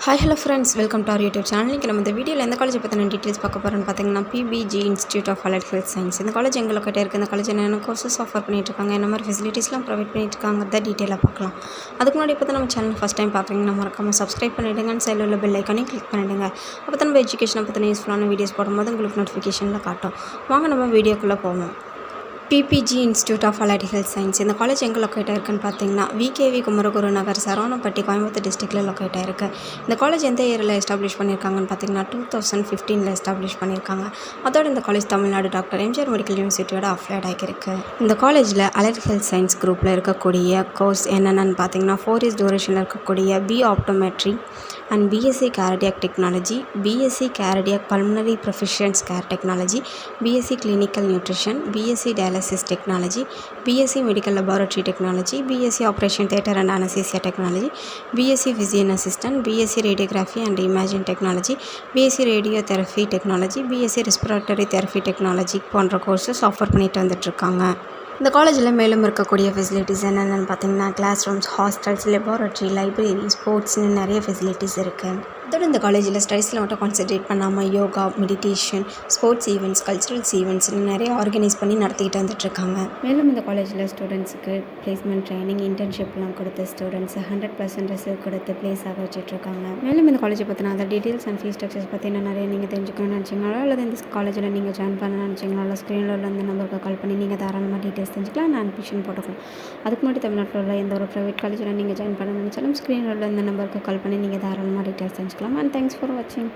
Hi hello friends, welcome to our YouTube channel. இன்றைக்கி நம்ம இந்த வீடியோவில் எந்த காலேஜை பற்றின டீட்டெயில்ஸ் பார்க்க போகிறோன்னு பார்த்தீங்கன்னா, PPG Institute of Allied Health Science. இந்த காலேஜ் எங்கே லொக்கேட் இருக்குது, இந்த காலேஜ் என்னென்ன கோர்சஸ் ஆஃபர் பண்ணிட்டுருக்காங்க, என்ன மாதிரி ஃபெசிலிட்டிஸ்லாம் ப்ரொவைட் பண்ணிட்டுருக்காங்க, அதை டீட்டெயிலாக பார்க்கலாம். அதுக்கு முன்னாடி இப்போ நம்ம சேனல் ஃபஸ்ட் டைம் பார்க்குறீங்கன்னா மறக்காமல் சப்ஸ்கிரைப் பண்ணிவிடுங்க, சைடில் உள்ள பெல் ஐக்கானையும் கிளிக் பண்ணிவிடுங்க. அப்போ தான் நம்ம எஜுகேஷனை பற்றின யூஸ்ஃபுல்லான வீடியோஸ் போடும்போது உங்களுக்கு நோட்டிஃபிகேஷனில் காட்டும். வாங்க நம்ம வீடியோக்குள்ளே போவோம். PPG Institute of Allied Health Science இந்த காலேஜ் எங்கே லொக்கேட் ஆயிருக்குன்னு பார்த்தீங்கன்னா, விகேவி குமரகுரு நகர், சரவணப்பட்டி, கோயம்புத்தூர் டிஸ்ட்ரிக்ட்டில் லொக்கேட் ஆயிருக்கு. இந்த காலேஜ் எந்த இயரில் எஸ்டாப்ளிஷ் பண்ணியிருக்காங்கன்னு பார்த்தீங்கன்னா 2015 எஸ்டாப்ளிஷ் பண்ணியிருக்காங்க. அதோட இந்த college Tamil Nadu doctor MGR medical யூனிவர்சிட்டியோட அஃபிலியேட் ஆகிருக்கு. இந்த காலேஜில் அலைட் ஹெல்த் சயின்ஸ் குரூப்பில் இருக்கக்கூடிய கோர்ஸ் என்னென்னு பார்த்தீங்கன்னா 4 இயர்ஸ் டூரேஷனில் இருக்கக்கூடிய B optometry and BSc cardiac technology, BSc cardiac pulmonary perfusion care technology, BSc clinical nutrition, BSc dialysis technology, BSc medical laboratory technology, BSc operation theatre and anaesthesia technology, BSc physician assistant, BSc radiography and imaging technology, BSc radio therapy technology, BSc respiratory therapy technology போன்ற courses offer பண்ணிட்டு வந்துட்டுருக்காங்க. இந்த காலேஜில் மேலும் இருக்கக்கூடிய facilities என்னென்னு பார்த்தீங்கன்னா, class rooms, hostels, laboratory, library, ஸ்போர்ட்ஸ்னு நிறைய ஃபெசிலிட்டிஸ் இருக்குது. அதோட இந்த காலேஜில் ஸ்டடீஸில் மட்டும் கான்சென்ட்ரேட் பண்ணாமல் yoga, meditation, sports events, culturals ஈவெண்ட்ஸ்னு நிறைய ஆர்கனைஸ் பண்ணி நடத்திக்கிட்டு வந்துட்டுருக்காங்க. மேலும் இந்த காலேஜில் ஸ்டூடெண்ட்ஸுக்கு பிளேஸ்மெண்ட் ட்ரைனிங், இன்டர்ன்ஷிப்லாம் கொடுத்து ஸ்டூடெண்ட்ஸ் 100% ரிசர்வ் கொடுத்து பிளேஸ் ஆக வச்சுட்ருக்காங்க. மேலும் இந்த காலேஜை பற்றின other details and fees structures பற்றி நிறைய நீங்கள் தெரிஞ்சுக்கணும்னு நினச்சிங்களோ, அல்லது இந்த காலேஜில் நீங்கள் ஜாயின் பண்ண நினச்சிங்களோ, ஸ்க்ரீனில் உள்ள இந்த நம்பருக்கு கால் பண்ணி நீங்கள் தாராளமாக டீட்டெயில்ஸ் தெரிஞ்சுக்கலாம், நான் அட்மிஷன் போட்டுக்கலாம். அதுக்கு முன்னாடி தமிழ்நாட்டில் உள்ள எந்த ஒரு ப்ரைவேட் காலேஜில் நீங்கள் ஜாயின் பண்ண நினச்சாலும் ஸ்க்ரீனில் உள்ள இந்த நம்பருக்கு கால் பண்ணி நீங்கள் தாராளமாக டீட்டெயில்ஸ் தெரிஞ்சுக்கலாம். And thanks for watching.